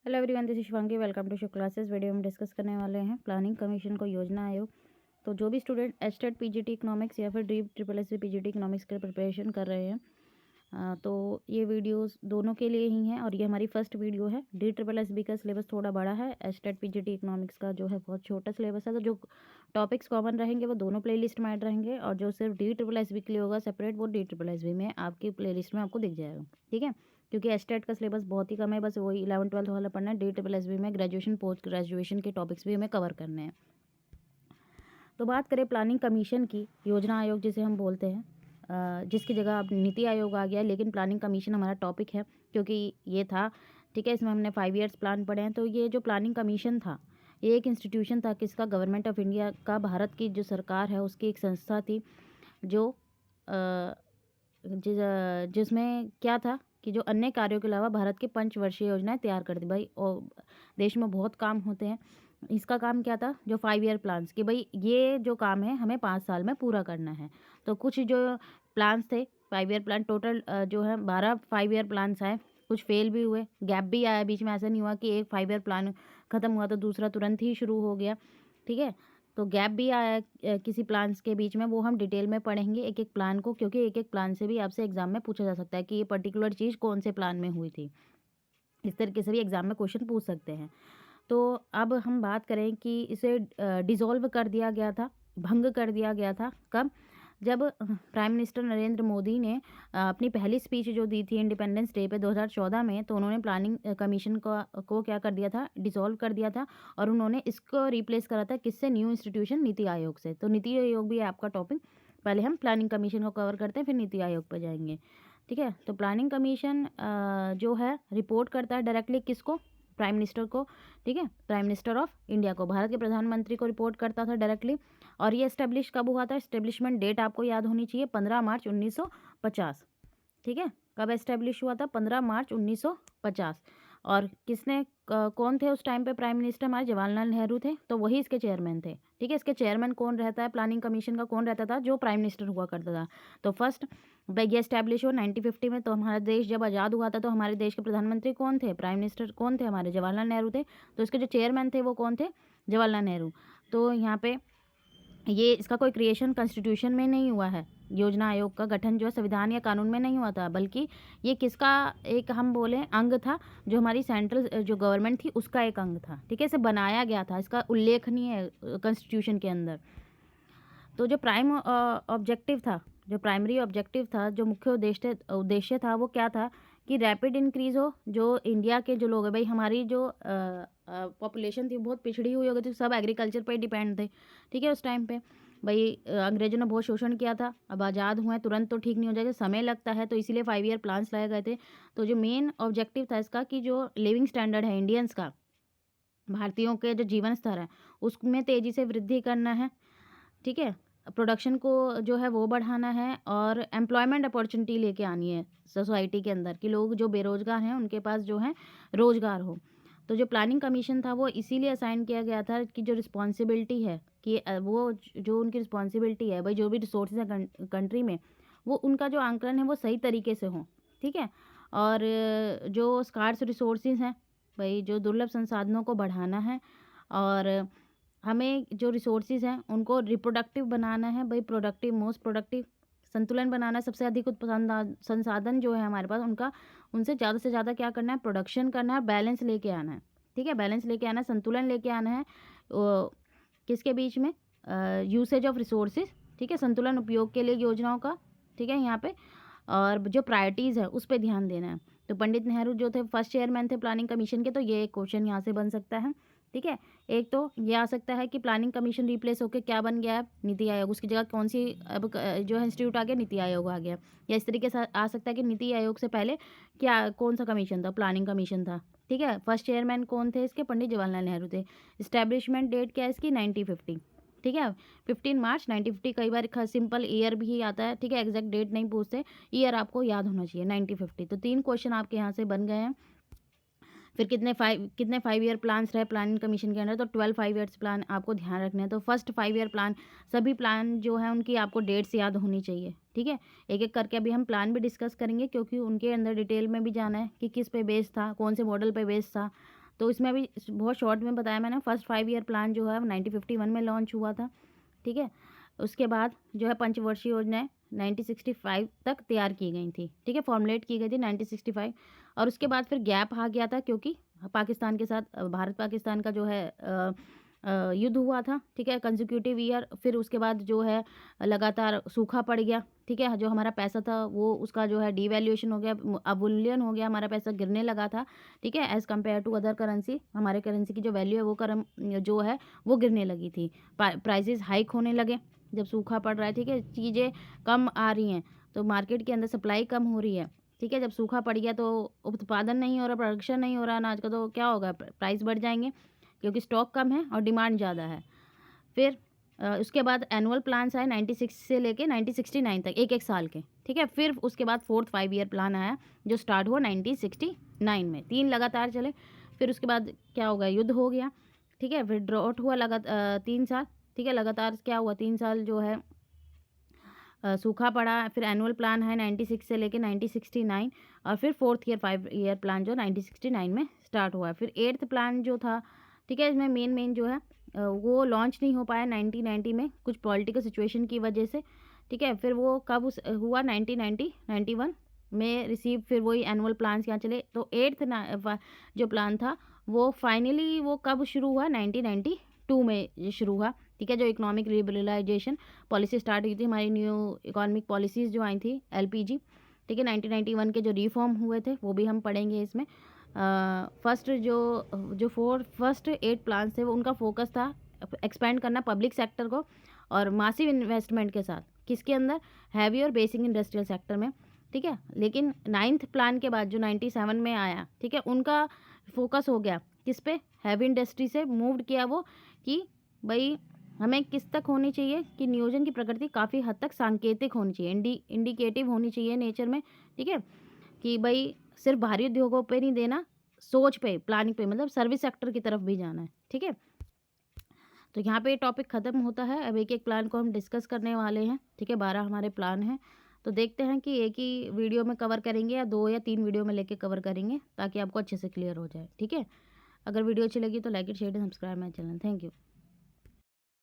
Hello everyone, this is Shivangi. Welcome to Shiv Classes. Video में discuss करने वाले हैं प्लानिंग कमीशन को योजना आयोग। तो जो भी स्टूडेंट एचटेट पीजीटी इकोनॉमिक्स या फिर drip triple S PGT economics के प्रिपरेशन कर रहे हैं, तो ये वीडियोस दोनों के लिए ही हैं और ये हमारी फर्स्ट वीडियो है। डी ट्रिपल एस बी का सिलेबस थोड़ा बड़ा है, एचटेट पीजीटी इकोनॉमिक्स का जो है बहुत छोटा सिलेबस है। तो जो टॉपिक्स कॉमन रहेंगे वो दोनों प्लेलिस्ट में ऐड रहेंगे और जो सिर्फ डी ट्रिपल एस बी के लिए होगा सेपरेट, वो डी ट्रिपल एस बी में आपकी प्लेलिस्ट में आपको दिख जाएगा। ठीक है, क्योंकि एचटेट का सिलेबस बहुत ही कम है, बस वही 11-12 वाला पढ़ना है। डी ट्रिपल एस बी में ग्रेजुएशन पोस्ट ग्रेजुएशन के टॉपिक्स भी हमें कवर करने हैं। तो बात करें प्लानिंग कमीशन की, योजना आयोग जिसे हम बोलते हैं, जिसकी जगह अब नीति आयोग आ गया, लेकिन प्लानिंग कमीशन हमारा टॉपिक है क्योंकि ये था। ठीक है, इसमें हमने 5 ईयर्स प्लान पढ़े हैं। तो ये जो प्लानिंग कमीशन था, ये एक इंस्टीट्यूशन था किसका, गवर्नमेंट ऑफ इंडिया का, भारत की जो सरकार है उसकी एक संस्था थी जो जिसमें क्या था कि जो अन्य कार्यों के अलावा भारत की पंचवर्षीय योजनाएं तैयार करती। भाई और देश में बहुत काम होते हैं, इसका काम क्या था, जो 5 ईयर प्लान्स कि भाई ये जो काम है हमें 5 साल में पूरा करना है। तो कुछ जो प्लान्स थे, 5 ईयर प्लान टोटल जो है 12 5 ईयर प्लान्स आए। कुछ फेल भी हुए, गैप भी आया बीच में, ऐसा नहीं हुआ कि एक 5 ईयर प्लान ख़त्म हुआ तो दूसरा तुरंत ही शुरू हो गया। ठीक है, तो गैप भी आया किसी प्लान्स के बीच में, वो हम डिटेल में पढ़ेंगे एक एक प्लान को, क्योंकि एक एक प्लान से भी आपसे एग्जाम में पूछा जा सकता है कि ये पर्टिकुलर चीज़ कौन से प्लान में हुई थी। इस तरीके से भी एग्जाम में क्वेश्चन पूछ सकते हैं। तो अब हम बात करें कि इसे डिसॉल्व कर दिया गया था, भंग कर दिया गया था कब, जब प्राइम मिनिस्टर नरेंद्र मोदी ने अपनी पहली स्पीच जो दी थी इंडिपेंडेंस डे पे 2014 में, तो उन्होंने प्लानिंग कमीशन को क्या कर दिया था, डिसॉल्व कर दिया था। और उन्होंने इसको रिप्लेस करा था किससे, न्यू इंस्टीट्यूशन नीति आयोग से। तो नीति आयोग भी है आपका टॉपिक। पहले हम प्लानिंग कमीशन को कवर करते हैं, फिर नीति आयोग पर जाएंगे। ठीक है, तो प्लानिंग कमीशन जो है रिपोर्ट करता है डायरेक्टली किसको, प्राइम मिनिस्टर को। ठीक है, प्राइम मिनिस्टर ऑफ इंडिया को, भारत के प्रधानमंत्री को रिपोर्ट करता था डायरेक्टली। और ये एस्टेब्लिश कब हुआ था, एस्टेब्लिशमेंट डेट आपको याद होनी चाहिए, 15 मार्च 1950। ठीक है, कब एस्टेब्लिश हुआ था, 15 मार्च 1950। और किसने कौन थे उस टाइम पे प्राइम मिनिस्टर, हमारे जवाहरलाल नेहरू थे, तो वही इसके चेयरमैन थे। ठीक है, इसके चेयरमैन कौन रहता है प्लानिंग कमीशन का, कौन रहता था, जो प्राइम मिनिस्टर हुआ करता था। तो फर्स्ट ये एस्टैब्लिश हुआ 1950 में। तो हमारा देश जब आज़ाद हुआ था तो हमारे देश के प्रधानमंत्री कौन थे, प्राइम मिनिस्टर कौन थे, हमारे जवाहरलाल नेहरू थे। तो इसके जो चेयरमैन थे वो कौन थे, जवाहरलाल नेहरू। तो यहाँ पे ये इसका कोई क्रिएशन कॉन्स्टिट्यूशन में नहीं हुआ है, योजना आयोग का गठन जो है संविधान या कानून में नहीं हुआ था, बल्कि ये किसका एक हम बोले अंग था, जो हमारी सेंट्रल जो गवर्नमेंट थी उसका एक अंग था। ठीक है, इसे बनाया गया था, इसका उल्लेखनीय है कॉन्स्टिट्यूशन के अंदर। तो जो प्राइम ऑब्जेक्टिव था, जो प्राइमरी ऑब्जेक्टिव था, जो मुख्य उद्देश्य था, वो क्या था कि रैपिड इंक्रीज हो, जो इंडिया के जो लोग हैं, भाई हमारी जो पॉपुलेशन थी बहुत पिछड़ी हुई हो गई थी, सब एग्रीकल्चर पर डिपेंड थे। ठीक है, उस टाइम पे भाई अंग्रेजों ने बहुत शोषण किया था। अब आज़ाद हुए तुरंत तो ठीक नहीं हो जाएगा, समय लगता है, तो इसीलिए 5 ईयर प्लान्स लाए गए थे। तो जो मेन ऑब्जेक्टिव था इसका कि जो लिविंग स्टैंडर्ड है इंडियंस का, भारतीयों के जो जीवन स्तर है उसमें तेज़ी से वृद्धि करना है। ठीक है, प्रोडक्शन को जो है वो बढ़ाना है और एम्प्लॉयमेंट अपॉर्चुनिटी लेके आनी है सोसाइटी के अंदर, कि लोग जो बेरोज़गार हैं उनके पास जो है रोज़गार हो। तो जो प्लानिंग कमीशन था वो इसीलिए असाइन किया गया था कि जो रिस्पॉन्सिबिलिटी है कि वो जो उनकी रिस्पॉन्सिबिलिटी है, भाई जो भी रिसोर्सेज हैं कंट्री में, वो उनका जो आंकलन है वो सही तरीके से हो। ठीक है, और जो स्कार्स रिसोर्सेज हैं, भाई जो दुर्लभ संसाधनों को बढ़ाना है, और हमें जो रिसोर्सेज हैं उनको रिप्रोडक्टिव बनाना है, भाई प्रोडक्टिव मोस्ट प्रोडक्टिव संतुलन बनाना है। सबसे अधिक उत्पादन संसाधन जो है हमारे पास उनका, उनसे ज़्यादा से ज़्यादा क्या करना है, प्रोडक्शन करना है, बैलेंस लेके आना है। ठीक है, बैलेंस लेके आना है, संतुलन लेके आना है किसके बीच में, यूसेज ऑफ रिसोर्सेज। ठीक है, संतुलन उपयोग के लिए योजनाओं का। ठीक है, यहाँ पे और जो प्रायोरिटीज़ है उस पर ध्यान देना है। तो पंडित नेहरू जो थे फर्स्ट चेयरमैन थे प्लानिंग कमीशन के, तो ये एक क्वेश्चन यहाँ से बन सकता है। ठीक है, एक तो ये आ सकता है कि प्लानिंग कमीशन रिप्लेस होकर क्या बन गया है, नीति आयोग, उसकी जगह कौन सी अब जो है इंस्टीट्यूट आ गया, नीति आयोग आ गया। या इस तरीके से आ सकता है कि नीति आयोग से पहले क्या कौन सा कमीशन था, प्लानिंग कमीशन था। ठीक है, फर्स्ट चेयरमैन कौन थे इसके, पंडित जवाहरलाल नेहरू थे। इस्टेब्लिशमेंट डेट क्या है इसकी, 1950। ठीक है, 15 मार्च 1950। कई बार सिंपल ईयर भी आता है। ठीक है, एग्जैक्ट डेट नहीं पूछते, ईयर आपको याद होना चाहिए 1950। तो 3 क्वेश्चन आपके यहाँ से बन गए हैं। फिर कितने 5 ईयर प्लान्स रहे प्लानिंग कमीशन के अंदर, तो 12 5 ईयर्स प्लान आपको ध्यान रखना है। तो फर्स्ट 5 ईयर प्लान, सभी प्लान जो है उनकी आपको डेट्स याद होनी चाहिए। ठीक है, एक एक करके अभी हम प्लान भी डिस्कस करेंगे, क्योंकि उनके अंदर डिटेल में भी जाना है कि किस पे बेस था, कौन से मॉडल पे बेस था। तो इसमें अभी बहुत शॉर्ट में बताया मैंने। फर्स्ट 5 ईयर प्लान जो है 1951 में लॉन्च हुआ था, ठीक है। उसके बाद जो है पंचवर्षीय योजनाएं 1965 तक तैयार की गई थी, ठीक है, फॉर्मुलेट की गई थी 1965। और उसके बाद फिर गैप आ गया था, क्योंकि पाकिस्तान के साथ भारत पाकिस्तान का जो है युद्ध हुआ था, ठीक है, कंसेक्यूटिव ईयर। फिर उसके बाद जो है लगातार सूखा पड़ गया, ठीक है। जो हमारा पैसा था वो उसका जो है डिवैल्यूएशन हो गया, अवमूल्यन हो गया, हमारा पैसा गिरने लगा था, ठीक है, as compare to other currency. हमारे करेंसी की जो वैल्यू है वो जो है वो गिरने लगी थी। प्राइसेस हाइक होने लगे जब सूखा पड़ रहा है, ठीक है, चीज़ें कम आ रही हैं, तो मार्केट के अंदर सप्लाई कम हो रही है, ठीक है। जब सूखा पड़ गया तो उत्पादन नहीं हो रहा, प्रोडक्शन नहीं हो रहा अनाज का, तो क्या होगा, प्राइस बढ़ जाएंगे, क्योंकि स्टॉक कम है और डिमांड ज़्यादा है। फिर उसके बाद एनुअल प्लान्स आए 96 से लेके 1969 तक, एक एक साल के, ठीक है। फिर उसके बाद फोर्थ 5 ईयर प्लान आया जो स्टार्ट हुआ 1969 में, 3 लगातार चले। फिर उसके बाद क्या हो गया, युद्ध हो गया, ठीक है। फिर ड्रॉट हुआ लगातार 3 साल, ठीक है, लगातार क्या हुआ, 3 साल जो है सूखा पड़ा। फिर एनुअल प्लान है 96 से लेके 1969, और फिर फोर्थ ईयर 5 ईयर प्लान जो 1969 में स्टार्ट हुआ। फिर 8th प्लान जो था, ठीक है, इसमें मेन जो है वो लॉन्च नहीं हो पाया 1990 में, कुछ पॉलिटिकल सिचुएशन की वजह से, ठीक है। फिर वो कब हुआ 1991 में रिसीव, फिर वही एनुअल प्लान्स यहाँ चले। तो 8th जो प्लान था वो फाइनली वो कब शुरू हुआ, 1992 में शुरू हुआ, ठीक है। जो इकोनॉमिक लिबरलाइजेशन पॉलिसी स्टार्ट हुई थी, हमारी न्यू इकोनॉमिक पॉलिसीज़ जो आई थी एलपीजी, ठीक है। 1991 के जो रिफॉर्म हुए थे वो भी हम पढ़ेंगे इसमें। फर्स्ट जो फर्स्ट 8 प्लान्स थे वो उनका फोकस था एक्सपेंड करना पब्लिक सेक्टर को और मासिव इन्वेस्टमेंट के साथ, किसके अंदर, हैवी और बेसिक इंडस्ट्रियल सेक्टर में, ठीक है। लेकिन 9th प्लान के बाद जो 97 में आया, ठीक है, उनका फोकस हो गया किस पे, हैवी इंडस्ट्री से मूव्ड किया वो, कि भाई हमें किस तक होनी चाहिए कि नियोजन की प्रकृति काफ़ी हद तक सांकेतिक होनी चाहिए, इंडिकेटिव होनी चाहिए नेचर में, ठीक है, कि भाई सिर्फ भारी उद्योगों पे नहीं देना, सोच पे, प्लानिंग पे, मतलब सर्विस सेक्टर की तरफ भी जाना है, ठीक है। तो यहाँ पे टॉपिक ख़त्म होता है। अब एक एक प्लान को हम डिस्कस करने वाले हैं, ठीक है। 12 हमारे प्लान हैं, तो देखते हैं कि एक ही वीडियो में कवर करेंगे या 2 या 3 वीडियो में लेके कवर करेंगे, ताकि आपको अच्छे से क्लियर हो जाए, ठीक है। अगर वीडियो अच्छी लगी तो like it, share and subscribe my channel. Thank you.